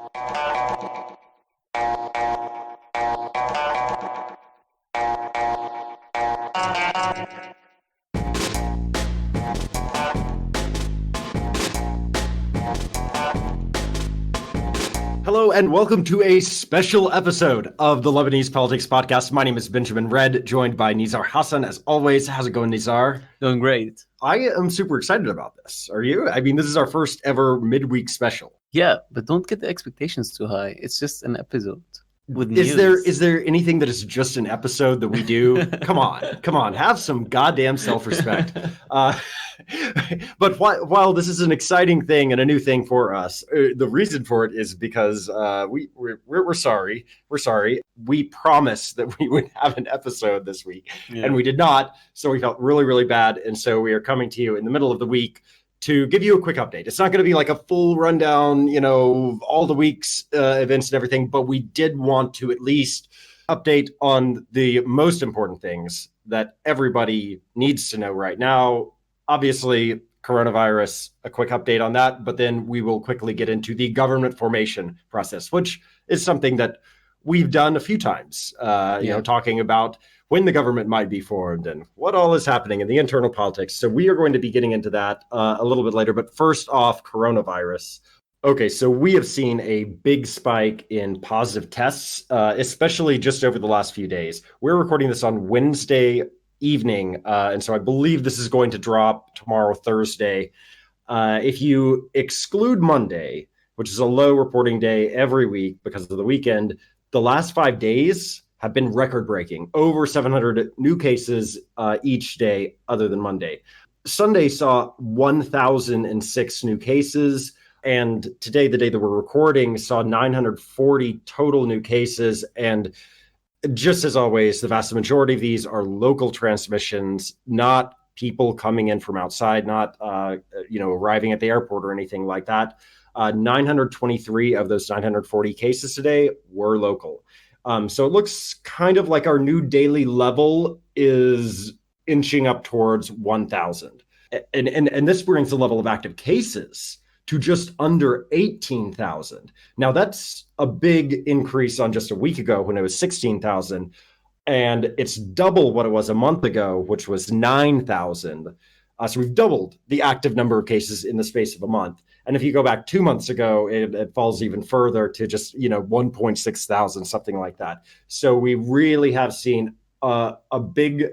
Hello and welcome to a special episode of the Lebanese Politics Podcast. My name is Benjamin Red, joined by Nizar Hassan as always. How's it going, Nizar? Doing great. I am super excited about this. Are you? I mean, this is our first ever midweek special. Yeah, but don't get the expectations too high. It's just an episode with Is news. there anything that is just an episode that we do? Come on, have some goddamn self-respect. But while this is an exciting thing and a new thing for us, the reason for it is because we're sorry. We're sorry. We promised that we would have an episode this week, and we did not. So we felt really, really bad, and so we are coming to you in the middle of the week to give you a quick update. It's not going to be like a full rundown, all the week's events and everything, but we did want to at least update on the most important things that everybody needs to know right now. Obviously, coronavirus, a quick update on that, but then we will quickly get into the government formation process, which is something that we've done a few times, talking about when the government might be formed and what all is happening in the internal politics. So we are going to be getting into that a little bit later. But first off, coronavirus. Okay, so we have seen a big spike in positive tests, especially just over the last few days. We're recording this on Wednesday evening, and so I believe this is going to drop tomorrow, Thursday. If you exclude Monday, which is a low reporting day every week because of the weekend, the last 5 days have been record-breaking. Over 700 new cases each day other than Monday. Sunday saw 1,006 new cases, and today, the day that we're recording, saw 940 total new cases. And just as always, the vast majority of these are local transmissions, not people coming in from outside, not arriving at the airport or anything like that. 923 of those 940 cases today were local. So it looks kind of like our new daily level is inching up towards 1,000. And this brings the level of active cases to just under 18,000. Now, that's a big increase on just a week ago when it was 16,000. And it's double what it was a month ago, which was 9,000. So we've doubled the active number of cases in the space of a month. And if you go back 2 months ago, it falls even further to just 1.6 thousand, something like that. So we really have seen a big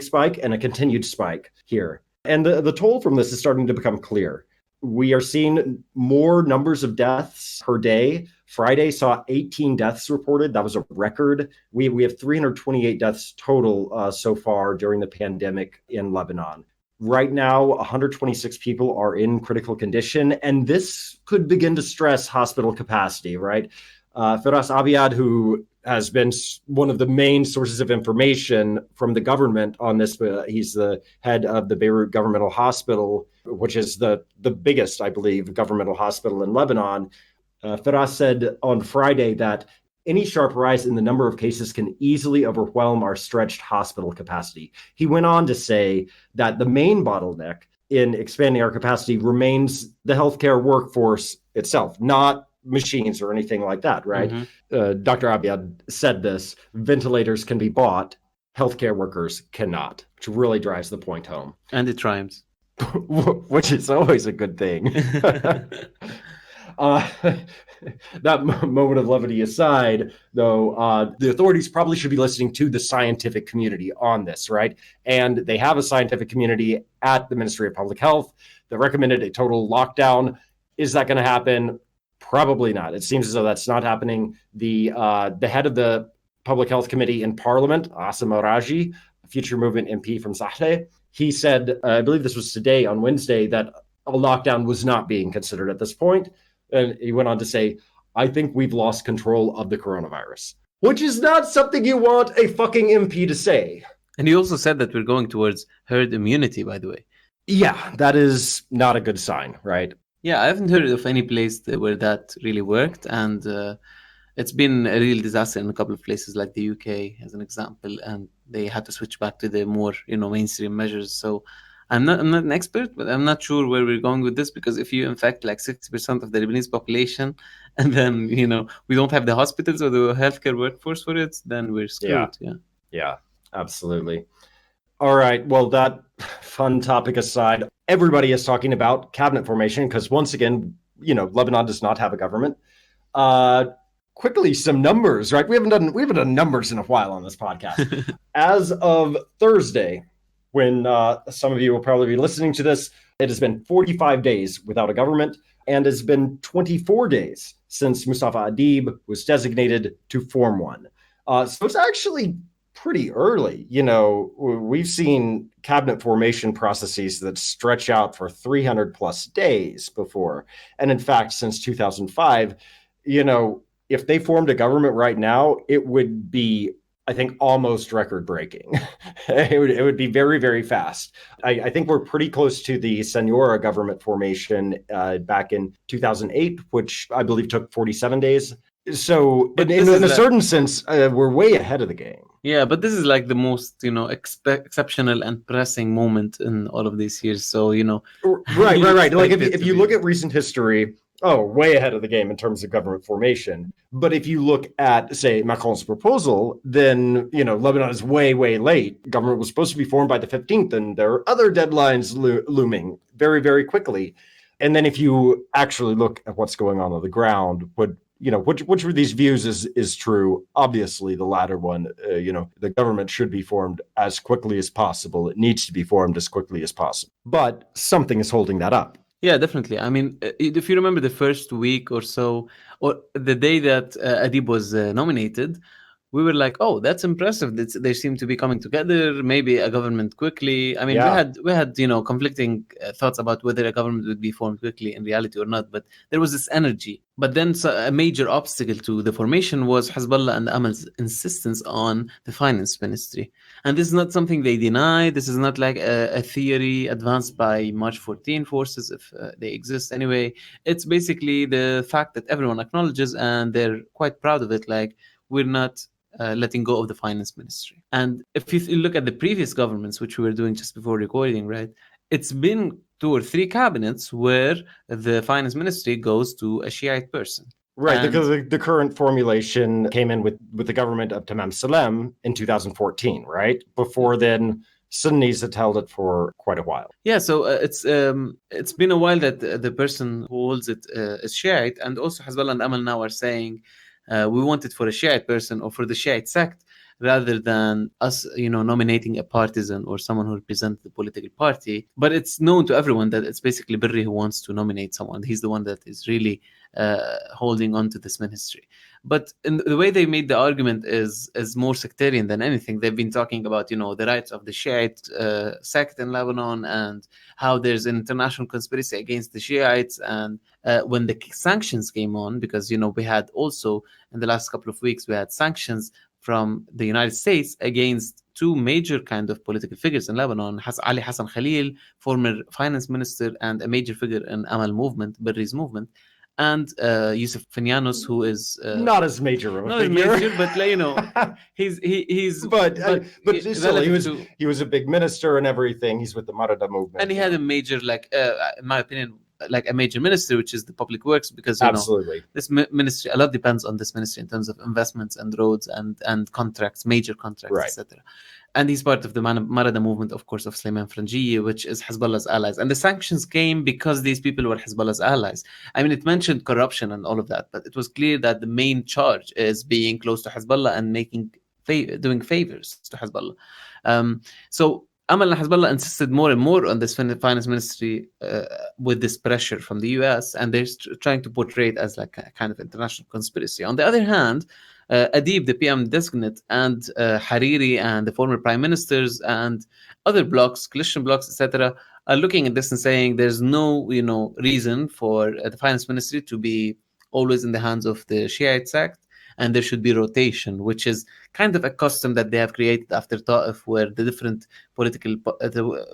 spike and a continued spike here. And the toll from this is starting to become clear. We are seeing more numbers of deaths per day. Friday saw 18 deaths reported. That was a record. We have 328 deaths total so far during the pandemic in Lebanon. Right now, 126 people are in critical condition, and this could begin to stress hospital capacity, right? Firas Abiad, who has been one of the main sources of information from the government on this, he's the head of the Beirut Governmental Hospital, which is the biggest, I believe, governmental hospital in Lebanon. Firas said on Friday that any sharp rise in the number of cases can easily overwhelm our stretched hospital capacity. He went on to say that the main bottleneck in expanding our capacity remains the healthcare workforce itself, not machines or anything like that, right? Mm-hmm. Dr. Abiad said this: ventilators can be bought, healthcare workers cannot, which really drives the point home. And it rhymes. Which is always a good thing. That moment of levity aside, though, the authorities probably should be listening to the scientific community on this, right? And they have a scientific community at the Ministry of Public Health that recommended a total lockdown. Is that going to happen? Probably not. It seems as though that's not happening. The head of the Public Health Committee in Parliament, Asim Araji, a Future Movement MP from Sahle, he said, I believe this was today on Wednesday, that a lockdown was not being considered at this point. And he went on to say, I think we've lost control of the coronavirus, which is not something you want a fucking MP to say. And he also said that we're going towards herd immunity, by the way. Yeah, that is not a good sign, right? Yeah, I haven't heard of any place where that really worked. And it's been a real disaster in a couple of places like the UK, as an example. And they had to switch back to the more, mainstream measures. So I'm not an expert, but I'm not sure where we're going with this, because if you infect like 60% of the Lebanese population, and then we don't have the hospitals or the healthcare workforce for it, then we're screwed. Yeah, absolutely. All right. Well, that fun topic aside, everybody is talking about cabinet formation because once again, Lebanon does not have a government. Quickly, some numbers, right? We haven't done numbers in a while on this podcast. As of Thursday, when some of you will probably be listening to this, it has been 45 days without a government, and it's been 24 days since Mustafa Adib was designated to form one. So it's actually pretty early. We've seen cabinet formation processes that stretch out for 300 plus days before. And in fact, since 2005, if they formed a government right now, it would be, I think, almost record breaking. it would be very, very fast. I think we're pretty close to the Senora government formation back in 2008, which I believe took 47 days. So in a certain sense, we're way ahead of the game. Yeah, but this is like the most, exceptional and pressing moment in all of these years. So, Right. Like if you look at recent history, way ahead of the game in terms of government formation. But if you look at, say, Macron's proposal, then, Lebanon is way, way late. Government was supposed to be formed by the 15th, and there are other deadlines looming very, very quickly. And then if you actually look at what's going on the ground, which of these views is true? Obviously, the latter one. The government should be formed as quickly as possible. It needs to be formed as quickly as possible. But something is holding that up. Yeah, definitely. I mean, if you remember the first week or so, or the day that Adib was nominated, we were like, "Oh, that's impressive. They seem to be coming together. Maybe a government quickly." I mean, we had conflicting thoughts about whether a government would be formed quickly in reality or not. But there was this energy. But then a major obstacle to the formation was Hezbollah and Amal's insistence on the finance ministry. And this is not something they deny. This is not like a theory advanced by March 14 forces, if they exist anyway. It's basically the fact that everyone acknowledges, and they're quite proud of it. Like, we're not letting go of the finance ministry. And if you look at the previous governments, which we were doing just before recording, right, it's been 2 or 3 cabinets where the finance ministry goes to a Shiite person. Right, because the current formulation came in with the government of Tamam Salem in 2014, right? Before then, Sunnis had held it for quite a while. Yeah, so it's been a while that the person who holds it is Shiite, and also Hezbollah and Amal now are saying we want it for a Shiite person or for the Shiite sect, rather than us, nominating a partisan or someone who represents the political party. But it's known to everyone that it's basically Berri who wants to nominate someone. He's the one that is really holding on to this ministry. But in the way they made the argument is more sectarian than anything. They've been talking about, the rights of the Shiite sect in Lebanon, and how there's an international conspiracy against the Shiites. And when the sanctions came on, because, we had also in the last couple of weeks, we had sanctions from the United States against 2 major kind of political figures in Lebanon, Ali Hassan Khalil, former finance minister and a major figure in Amal movement, Berri's movement, and Yusuf Finianos, who is not as major of a figure. Not as major, but he's but still, he was a big minister and everything. He's with the Marada movement, and he had a major, in my opinion, like a major ministry, which is the public works, because absolutely this ministry, a lot depends on this ministry in terms of investments and roads and contracts, major contracts, right, etc. And he's part of the Marada movement, of course, of Sulaiman Frangieh, which is Hezbollah's allies. And the sanctions came because these people were Hezbollah's allies. I mean, it mentioned corruption and all of that, but it was clear that the main charge is being close to Hezbollah and doing favors to Hezbollah. So Amal and Hezbollah insisted more and more on this finance ministry with this pressure from the US, and they're trying to portray it as like a kind of international conspiracy. On the other hand, Adib, the PM designate, and Hariri and the former prime ministers and other blocs, coalition blocs, etc., are looking at this and saying there's no, reason for the finance ministry to be always in the hands of the Shiite sect, and there should be rotation, which is kind of a custom that they have created after Ta'if, where the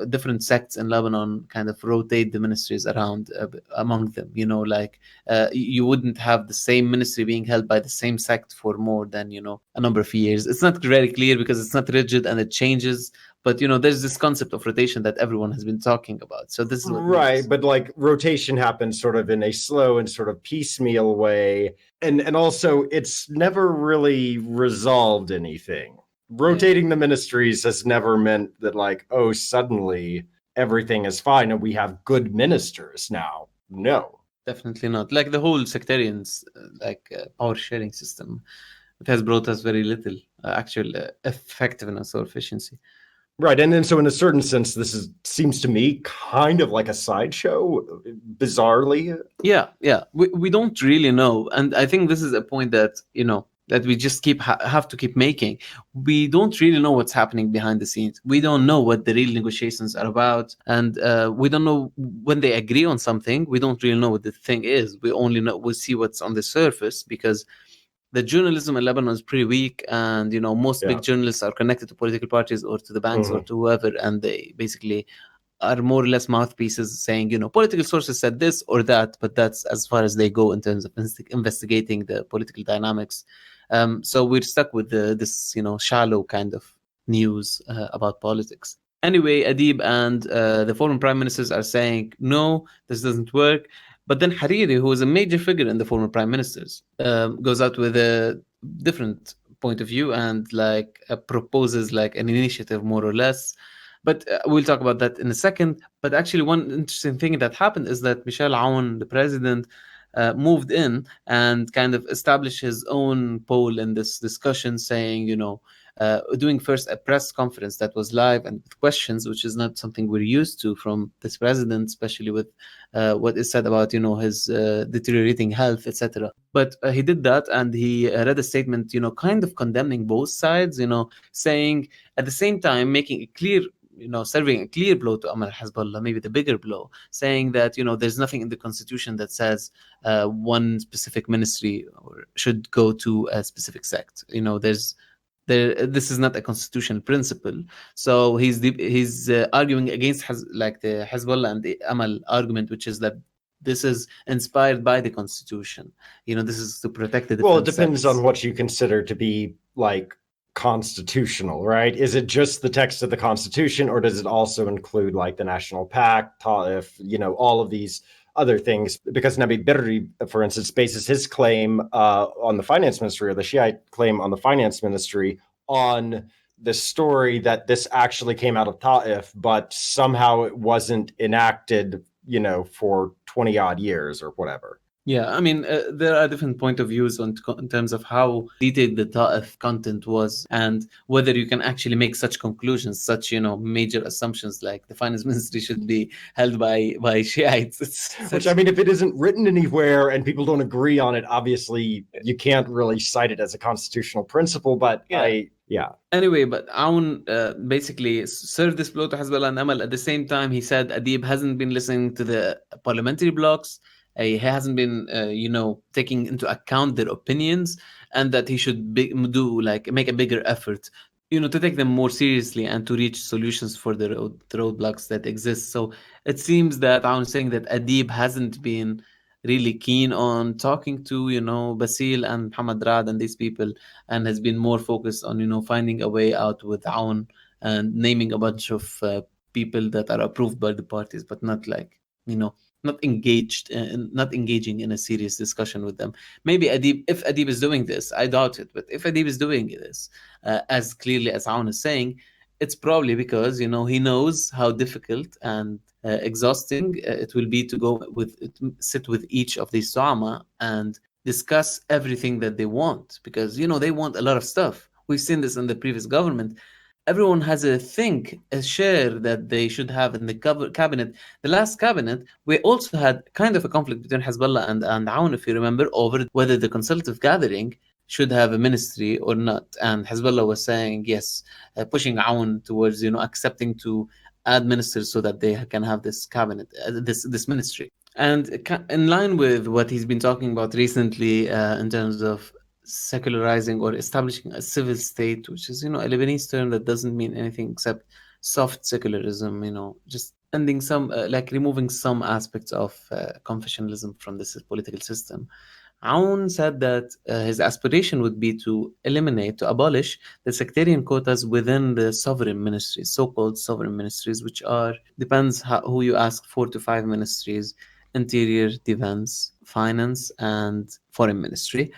different sects in Lebanon kind of rotate the ministries around among them. You wouldn't have the same ministry being held by the same sect for more than, a number of years. It's not very clear because it's not rigid and it changes. But there's this concept of rotation that everyone has been talking about. So this is what Right, moves. but like rotation happens sort of in a slow and sort of piecemeal way, and also it's never really resolved anything. Rotating the ministries has never meant that like, oh, suddenly everything is fine and we have good ministers now. No. Definitely not. Like the whole sectarians, power sharing system, it has brought us very little actual effectiveness or efficiency. Right, and then so in a certain sense, this seems to me kind of like a sideshow, bizarrely. Yeah. We don't really know, and I think this is a point that that we just have to keep making. We don't really know what's happening behind the scenes. We don't know what the real negotiations are about, and we don't know when they agree on something. We don't really know what the thing is. We see what's on the surface, because the journalism in Lebanon is pretty weak, and most big Yeah. journalists are connected to political parties or to the banks or Mhm. to whoever, and they basically are more or less mouthpieces saying, political sources said this or that, but that's as far as they go in terms of investigating the political dynamics. So we're stuck with this, shallow kind of news about politics. Anyway, Adib and the former prime ministers are saying, no, this doesn't work. But then Hariri, who is a major figure in the former prime ministers, goes out with a different point of view and proposes like an initiative, more or less. But we'll talk about that in a second. But actually, one interesting thing that happened is that Michel Aoun, the president, moved in and kind of established his own pole in this discussion, saying, doing first a press conference that was live and with questions, which is not something we're used to from this president, especially with what is said about, his deteriorating health, etc. But he did that, and he read a statement, kind of condemning both sides, saying at the same time making it clear, serving a clear blow to Amal Hezbollah, maybe the bigger blow, saying that, there's nothing in the constitution that says one specific ministry should go to a specific sect. This is not a constitutional principle. So he's arguing against the Hezbollah and the Amal argument, which is that this is inspired by the constitution. This is to protect the different Well, it depends sects. on what you consider to be like constitutional, right? Is it just the text of the Constitution, or does it also include like the National Pact, Ta'if, all of these other things? Because Nabi Berri, for instance, bases his claim on the finance ministry, or the Shiite claim on the finance ministry, on the story that this actually came out of Ta'if, but somehow it wasn't enacted, for 20 odd years or whatever. Yeah, I mean, there are different point of views in terms of how detailed the Ta'if content was, and whether you can actually make such conclusions, such major assumptions like the finance ministry should be held by Shiites. Which, I mean, if it isn't written anywhere and people don't agree on it, obviously you can't really cite it as a constitutional principle. But yeah. Anyway, but Aoun basically served this blow to Hezbollah and Amal. At the same time, he said Adib hasn't been listening to the parliamentary blocs. He hasn't been, taking into account their opinions, and that he should make a bigger effort, to take them more seriously and to reach solutions for the roadblocks that exist. So it seems that I'm saying that Adib hasn't been really keen on talking to, Basil and Muhammad Rad and these people, and has been more focused on, finding a way out with Aoun and naming a bunch of people that are approved by the parties, but not not engaging in a serious discussion with them. Maybe if Adib is doing this, I doubt it, but if Adib is doing this as clearly as Aoun is saying, it's probably because he knows how difficult and exhausting it will be to sit with each of these Suama and discuss everything that they want, because they want a lot of stuff. We've seen this in the previous government. Everyone has a share that they should have in the cabinet. The last cabinet, we also had kind of a conflict between Hezbollah and Aoun, if you remember, over whether the consultative gathering should have a ministry or not. And Hezbollah was saying yes, pushing Aoun towards accepting to add ministers so that they can have this cabinet, this ministry. And in line with what he's been talking about recently in terms of secularizing or establishing a civil state, which is a Lebanese term that doesn't mean anything except soft secularism, just ending removing some aspects of confessionalism from this political system. Aoun said that his aspiration would be to abolish the sectarian quotas within the sovereign ministries, so-called sovereign ministries, which are, depends who you ask, 4 to 5 ministries: interior, defense, finance, and foreign ministry.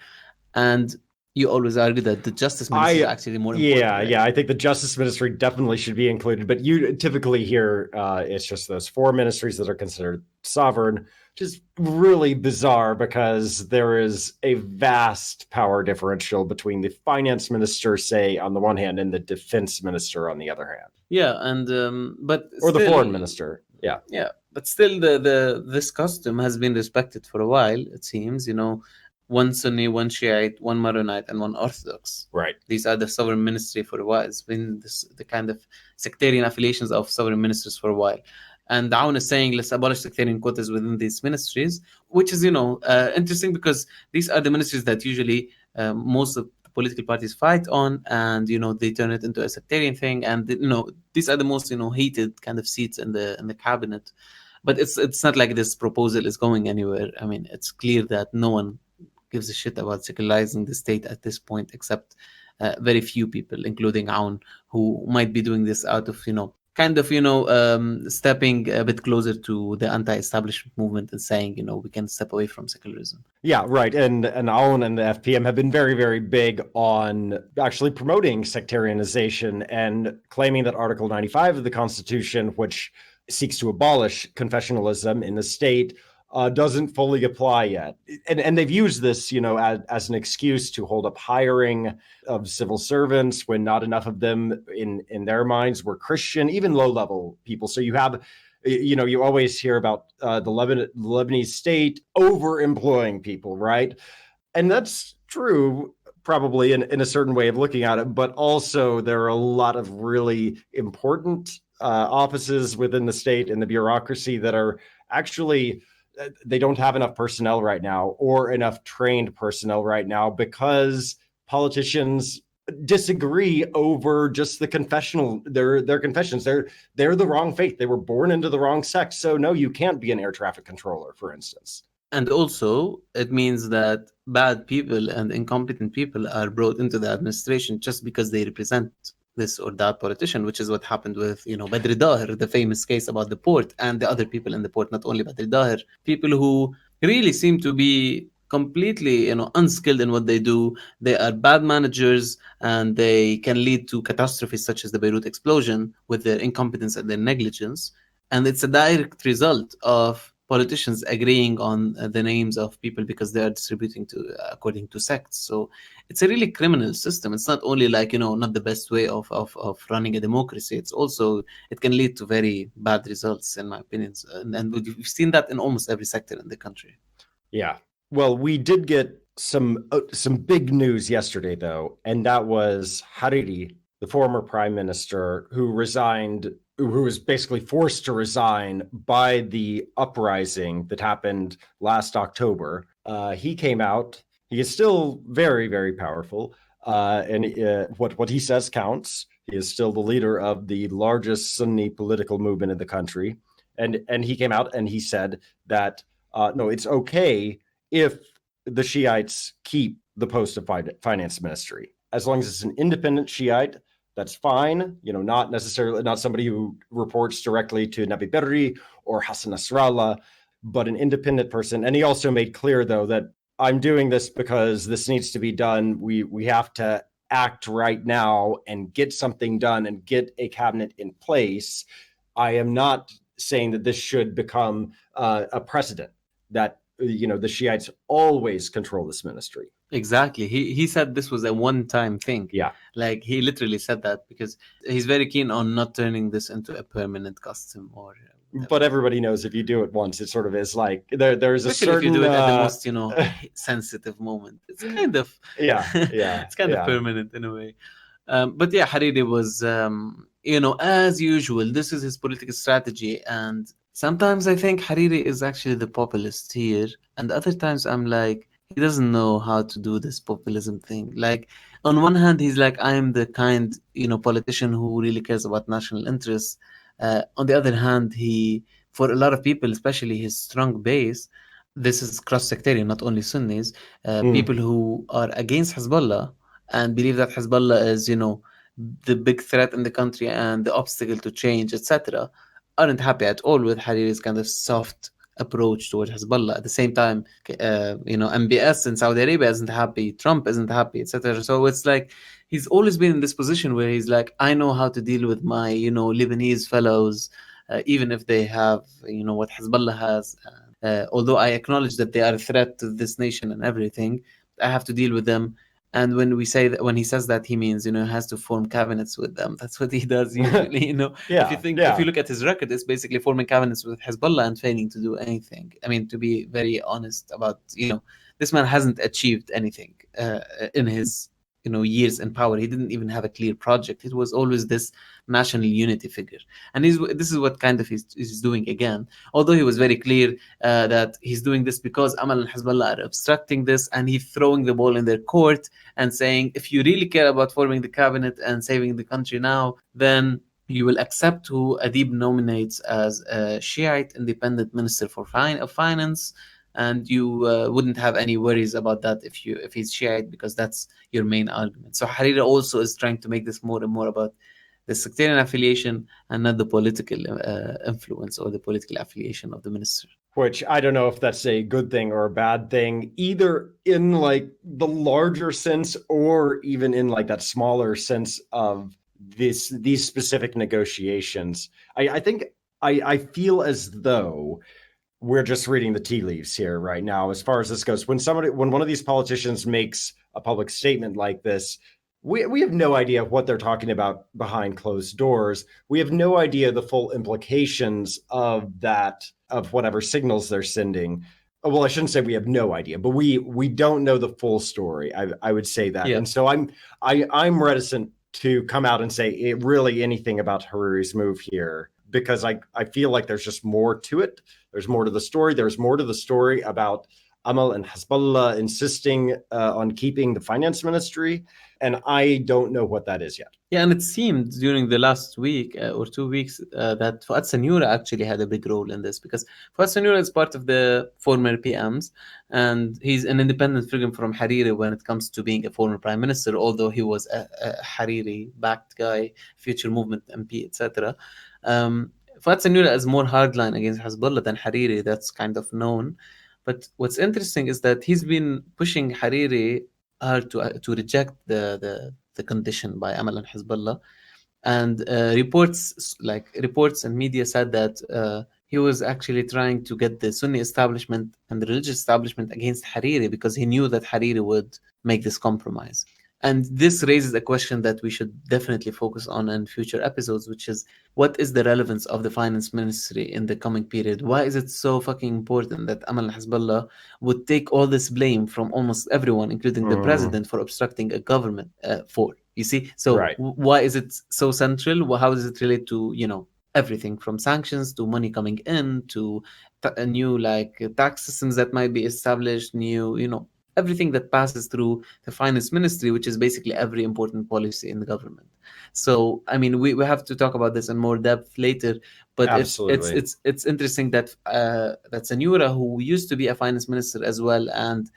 And you always argue that the justice ministry is actually more important, right? Yeah, I think the Justice Ministry definitely should be included, but you typically hear it's just those 4 ministries that are considered sovereign, which is really bizarre because there is a vast power differential between the finance minister, say, on the one hand, and the defense minister on the other hand. Yeah, and but or the still, foreign minister. Yeah, but still, the this custom has been respected for a while. It seems, one Sunni, one Shiite, one Maronite, and one Orthodox. Right. These are the sovereign ministry for a while. It's been the kind of sectarian affiliations of sovereign ministers for a while. And Aoun is saying, let's abolish sectarian quotas within these ministries, which is, interesting because these are the ministries that usually most of the political parties fight on, and, they turn it into a sectarian thing. And, these are the most, heated kind of seats in the cabinet. But it's not like this proposal is going anywhere. I mean, it's clear that no one gives a shit about secularizing the state at this point, except very few people, including Aoun, who might be doing this out of, stepping a bit closer to the anti-establishment movement and saying, we can step away from secularism. Yeah, right. And Aoun and the FPM have been very, very big on actually promoting sectarianization and claiming that Article 95 of the Constitution, which seeks to abolish confessionalism in the state, doesn't fully apply yet. And they've used this, as an excuse to hold up hiring of civil servants when not enough of them in their minds were Christian, even low-level people. So you have, you always hear about the Lebanese state over-employing people, right? And that's true probably in a certain way of looking at it, but also there are a lot of really important offices within the state and the bureaucracy that are actually, they don't have enough personnel right now or enough trained personnel right now because politicians disagree over just the confessional, their confessions. They're the wrong faith. They were born into the wrong sect. So no, you can't be an air traffic controller, for instance. And also, it means that bad people and incompetent people are brought into the administration just because they represent this or that politician, which is what happened with, Badr Daher, the famous case about the port, and the other people in the port, not only Badr Daher, people who really seem to be completely, unskilled in what they do. They are bad managers, and they can lead to catastrophes such as the Beirut explosion with their incompetence and their negligence. And it's a direct result of politicians agreeing on the names of people because they are distributing to according to sects. So it's a really criminal system. It's not only like, not the best way of running a democracy. It's also, it can lead to very bad results, in my opinion. And we've seen that in almost every sector in the country. Yeah. Well, we did get some big news yesterday, though, and that was Hariri, the former prime minister who resigned, who was basically forced to resign by the uprising that happened last October. He came out. He is still very, very powerful, and what he says counts. He is still the leader of the largest Sunni political movement in the country, and he came out and he said that no, it's okay if the Shiites keep the post of finance ministry, as long as it's an independent Shiite. That's fine, not necessarily, not somebody who reports directly to Nabi Berri or Hassan Nasrallah, but an independent person. And he also made clear, though, that I'm doing this because this needs to be done. We have to act right now and get something done and get a cabinet in place. I am not saying that this should become a precedent, that the Shiites always control this ministry. Exactly. He said this was a one-time thing. Yeah. Like, he literally said that because he's very keen on not turning this into a permanent custom or whatever. But everybody knows if you do it once, it sort of is like there's especially a certain, if you do it at the most sensitive moment. It's kind of it's kind of permanent in a way. But yeah, Hariri was as usual, this is his political strategy, and sometimes I think Hariri is actually the populist here, and other times I'm like, he doesn't know how to do this populism thing. Like, on one hand, he's like, I'm the kind, politician who really cares about national interests. On the other hand, he, for a lot of people, especially his strong base, this is cross-sectarian, not only Sunnis, Mm. people who are against Hezbollah and believe that Hezbollah is, the big threat in the country and the obstacle to change, etc., aren't happy at all with Hariri's kind of soft approach towards Hezbollah. At the same time, MBS in Saudi Arabia isn't happy, Trump isn't happy, etc. So it's like he's always been in this position where he's like, I know how to deal with my, Lebanese fellows, even if they have, what Hezbollah has. Although I acknowledge that they are a threat to this nation and everything, I have to deal with them. And when we say that, when he says that, he means, has to form cabinets with them. That's what he does usually. Yeah, If you yeah. look at his record, it's basically forming cabinets with Hezbollah and failing to do anything. I mean, to be very honest about, this man hasn't achieved anything in his, years in power. He didn't even have a clear project. It was always this national unity figure. And this is what kind of he's doing again. Although he was very clear that he's doing this because Amal and Hezbollah are obstructing this, and he's throwing the ball in their court and saying, if you really care about forming the cabinet and saving the country now, then you will accept who Adib nominates as a Shiite independent minister for finance, and you wouldn't have any worries about that if he's Shiite, because that's your main argument. So Hariri also is trying to make this more and more about the sectarian affiliation and not the political influence or the political affiliation of the minister. Which I don't know if that's a good thing or a bad thing, either in like the larger sense or even in like that smaller sense of these specific negotiations. I think I feel as though we're just reading the tea leaves here right now as far as this goes. When one of these politicians makes a public statement like this, we have no idea what they're talking about behind closed doors. We have no idea the full implications of that, of whatever signals they're sending. Well, I shouldn't say we have no idea, but we don't know the full story. I would say that. Yeah. And so I'm reticent to come out and say really anything about Hariri's move here, because I feel like there's just more to it. There's more to the story. There's more to the story about Amal and Hezbollah insisting on keeping the finance ministry. And I don't know what that is yet. Yeah, and it seemed during the last week or 2 weeks that Fuad Sanyura actually had a big role in this, because Fuad Sanyura is part of the former PMs, and he's an independent figure from Hariri when it comes to being a former prime minister, although he was a Hariri-backed guy, future movement MP, etc. Fuad Sanyura is more hardline against Hezbollah than Hariri. That's kind of known. But what's interesting is that he's been pushing Hariri to reject the condition by Amal and Hezbollah, and reports and media said that he was actually trying to get the Sunni establishment and the religious establishment against Hariri because he knew that Hariri would make this compromise. And this raises a question that we should definitely focus on in future episodes, which is, what is the relevance of the finance ministry in the coming period? Why is it so fucking important that Amal Hezbollah would take all this blame from almost everyone, including the president, for obstructing a government you see? So Right. Why is it so central? How does it relate to, everything from sanctions to money coming in to new tax systems that might be established, new, everything that passes through the finance ministry, which is basically every important policy in the government. So, I mean, we have to talk about this in more depth later, but Absolutely. it's interesting that Sanyura, who used to be a finance minister as well, and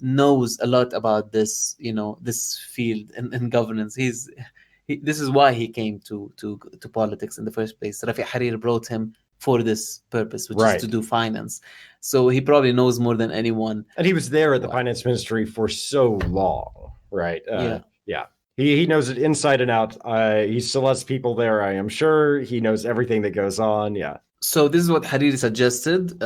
knows a lot about this, this field in governance. This is why he came to politics in the first place. Rafi Harir brought him for this purpose, which is to do finance. So he probably knows more than anyone. And he was there at the finance ministry for so long, right? Yeah. He knows it inside and out. He still has people there, I am sure. He knows everything that goes on. Yeah. So this is what Hariri suggested.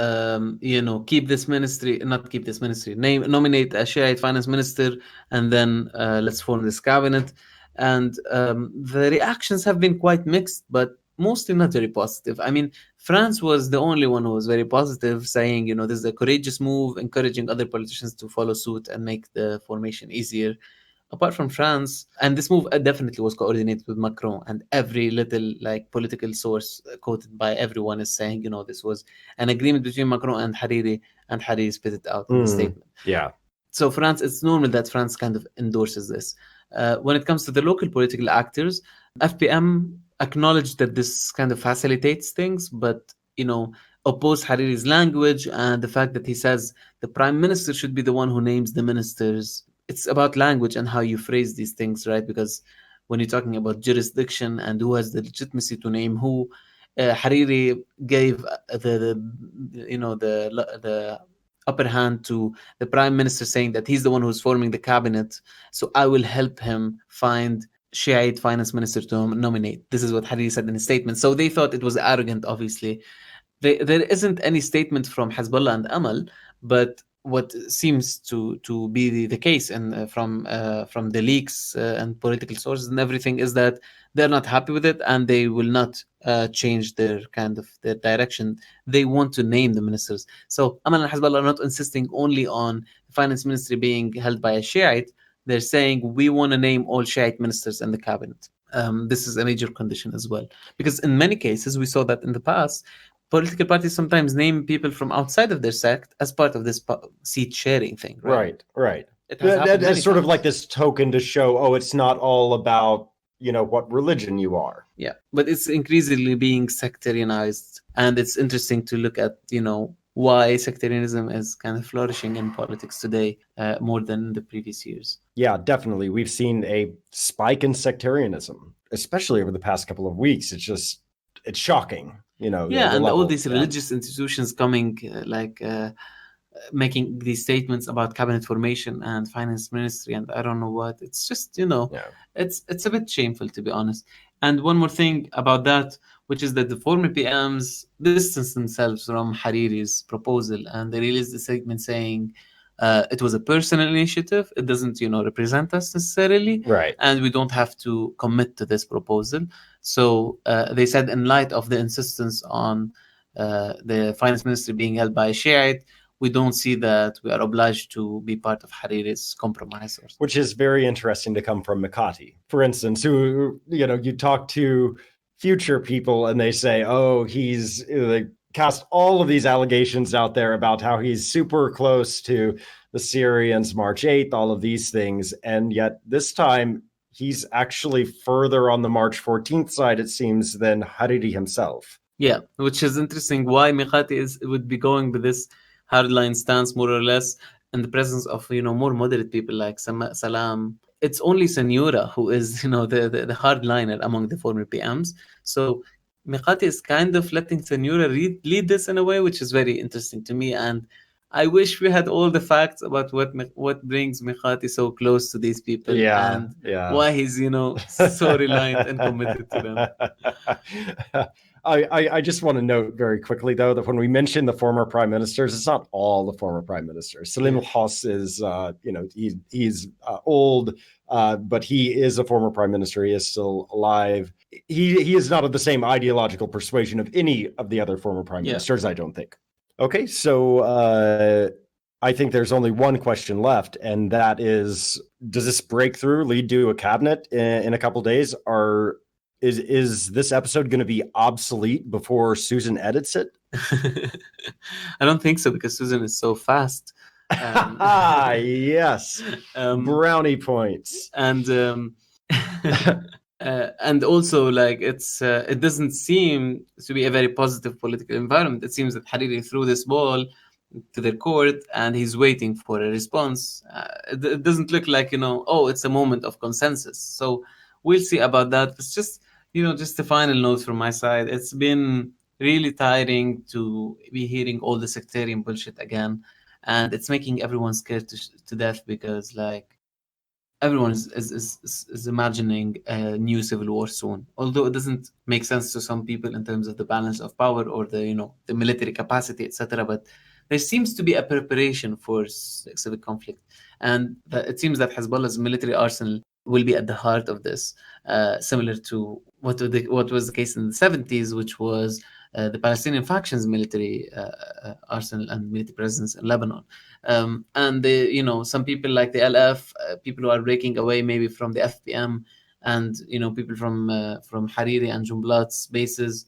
Keep this ministry, not keep this ministry. Nominate a Shiite finance minister, and then let's form this cabinet. And the reactions have been quite mixed, but mostly not very positive. I mean, France was the only one who was very positive, saying, this is a courageous move, encouraging other politicians to follow suit and make the formation easier. Apart from France, and this move definitely was coordinated with Macron, and every little political source quoted by everyone is saying, this was an agreement between Macron and Hariri spit it out in the statement. Yeah. So France, it's normal that France kind of endorses this. When it comes to the local political actors, FPM acknowledged that this kind of facilitates things, but opposed Hariri's language and the fact that he says the prime minister should be the one who names the ministers. It's about language and how you phrase these things, right? Because when you're talking about jurisdiction and who has the legitimacy to name who, Hariri gave the upper hand to the prime minister, saying that he's the one who's forming the cabinet, so I will help him find Shiite finance minister to nominate. This is what Hariri said in his statement. So they thought it was arrogant, obviously. There isn't any statement from Hezbollah and Amal, but what seems to be the case and from the leaks and political sources and everything is that they're not happy with it and they will not change their direction. They want to name the ministers. So Amal and Hezbollah are not insisting only on the finance ministry being held by a Shiite. They're saying we want to name all Shiite ministers in the cabinet. This is a major condition as well, because in many cases we saw that in the past political parties sometimes name people from outside of their sect as part of this seat sharing thing, right? Right. It has happened That's many sort of times. like this token to show, oh, it's not all about, what religion you are. Yeah, but it's increasingly being sectarianized, and it's interesting to look at, why sectarianism is kind of flourishing in politics today more than in the previous years. Yeah, definitely. We've seen a spike in sectarianism, especially over the past couple of weeks. It's shocking, Yeah, the and all level. these religious institutions coming, making these statements about cabinet formation and finance ministry and I don't know what. It's just, it's a bit shameful, to be honest. And one more thing about that, which is that the former PMs distanced themselves from Hariri's proposal and they released a statement saying it was a personal initiative. It doesn't, represent us necessarily. Right. And we don't have to commit to this proposal. So they said, in light of the insistence on the finance ministry being held by a Shiite, we don't see that we are obliged to be part of Hariri's compromise. Which is very interesting to come from Mikati, for instance, who, you talk to future people and they say, oh, they cast all of these allegations out there about how he's super close to the Syrians, March 8th, all of these things. And yet this time he's actually further on the March 14th side, it seems, than Hariri himself. Yeah, which is interesting why Mikati would be going with this hardline stance, more or less, in the presence of more moderate people like Salam. It's only Senora who is the hardliner among the former PMs. So Mikati is kind of letting Senora lead this in a way, which is very interesting to me. And I wish we had all the facts about what brings Mikati so close to these people and why he's so reliant and committed to them. I just want to note very quickly, though, that when we mention the former prime ministers, it's not all the former prime ministers. Salim al-Hos is, he's old, but he is a former prime minister. He is still alive. He is not of the same ideological persuasion of any of the other former prime ministers, I don't think. Okay, so I think there's only one question left, and that is, does this breakthrough lead to a cabinet in a couple days? Is this episode going to be obsolete before Susan edits it? I don't think so, because Susan is so fast. Yes, brownie points. And and also, like, it doesn't seem to be a very positive political environment. It seems that Hariri threw this ball to the court and he's waiting for a response. It doesn't look like, it's a moment of consensus. So we'll see about that. It's just, just a final note from my side. It's been really tiring to be hearing all the sectarian bullshit again. And it's making everyone scared to death, because, like, everyone is imagining a new civil war soon. Although it doesn't make sense to some people in terms of the balance of power or the military capacity, etc. But there seems to be a preparation for civil conflict, and it seems that Hezbollah's military arsenal will be at the heart of this, similar to what was the case in the 70s, which was the Palestinian faction's military arsenal and military presence in Lebanon. And some people like the LF, people who are breaking away maybe from the FPM, and people from Hariri and Jumblat's bases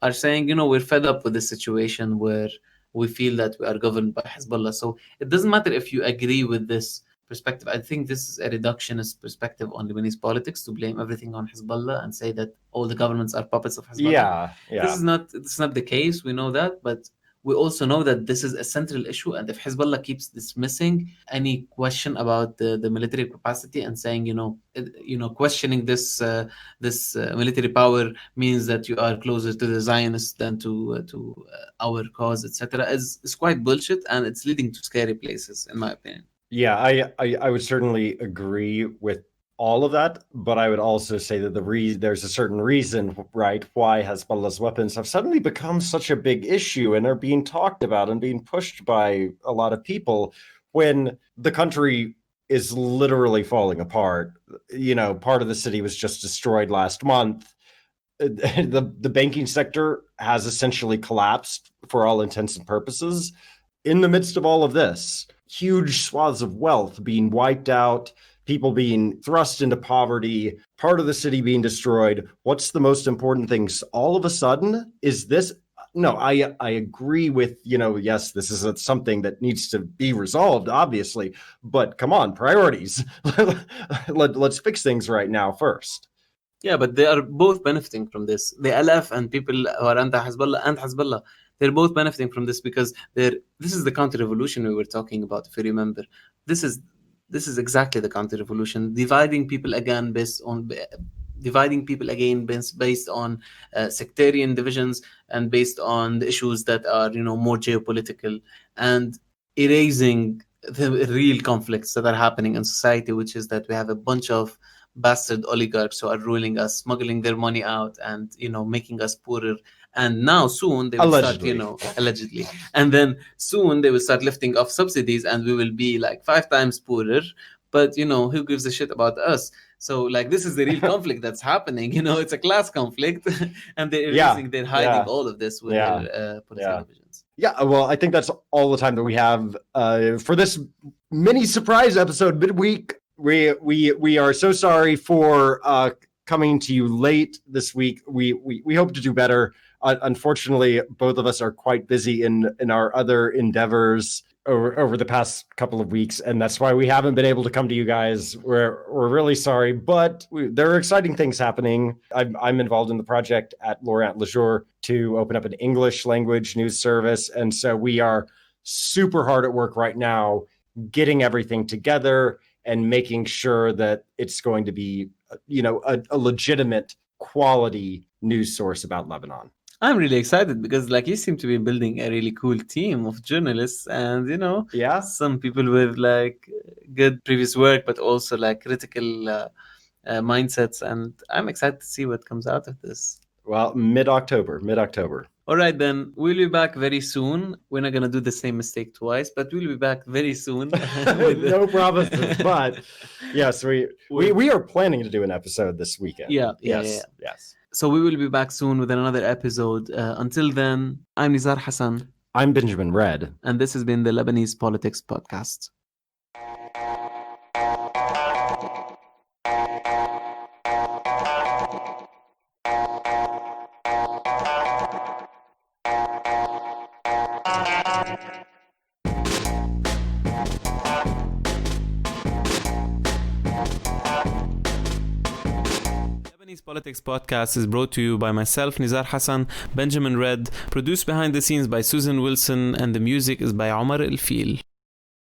are saying, we're fed up with this situation where we feel that we are governed by Hezbollah. So it doesn't matter if you agree with this perspective. I think this is a reductionist perspective on Lebanese politics, to blame everything on Hezbollah and say that all the governments are puppets of Hezbollah. This is not the case. We know that, but we also know that this is a central issue, and if Hezbollah keeps dismissing any question about the military capacity and saying, questioning this military power means that you are closer to the Zionists than to our cause, etc., is quite bullshit, and it's leading to scary places, in my opinion. Yeah, I would certainly agree with all of that, but I would also say that there's a certain reason, right, why Hezbollah's weapons have suddenly become such a big issue and are being talked about and being pushed by a lot of people when the country is literally falling apart. Part of the city was just destroyed last month. The banking sector has essentially collapsed for all intents and purposes. In the midst of all of this, huge swaths of wealth being wiped out, people being thrust into poverty, part of the city being destroyed. What's the most important thing? All of a sudden, is this? No, I agree with, yes, this is something that needs to be resolved, obviously. But come on, priorities. Let's fix things right now first. Yeah, but they are both benefiting from this. The LF and people who are anti-Hezbollah and Hezbollah, they're both benefiting from this because this is the counter-revolution we were talking about, if you remember. This is exactly the counter-revolution, dividing people again based on sectarian divisions and based on the issues that are more geopolitical, and erasing the real conflicts that are happening in society, which is that we have a bunch of bastard oligarchs who are ruling us, smuggling their money out, and making us poorer. And now soon they will start, allegedly, and then soon they will start lifting off subsidies, and we will be like 5 times poorer. But who gives a shit about us? So this is the real conflict that's happening. It's a class conflict, and they're hiding all of this with their political divisions. Yeah, well, I think that's all the time that we have for this mini surprise episode midweek. We are so sorry for coming to you late this week. We hope to do better. Unfortunately, both of us are quite busy in our other endeavors over the past couple of weeks, and that's why we haven't been able to come to you guys. We're really sorry, but there are exciting things happening. I'm involved in the project at L'Orient Le Jour to open up an English language news service, and so we are super hard at work right now getting everything together and making sure that it's going to be a legitimate quality news source about Lebanon. I'm really excited because you seem to be building a really cool team of journalists, and some people with good previous work, but also critical mindsets, and I'm excited to see what comes out of this. Well, mid-October. All right, then we'll be back very soon. We're not going to do the same mistake twice, but we'll be back very soon. No promises, but yes, we are planning to do an episode this weekend. Yes. So we will be back soon with another episode. Until then, I'm Nizar Hassan. I'm Benjamin Red. And this has been the Lebanese Politics Podcast. Lebanese Politics Podcast is brought to you by myself, Nizar Hassan, Benjamin Red, produced behind the scenes by Susan Wilson, and the music is by Omar El Fil.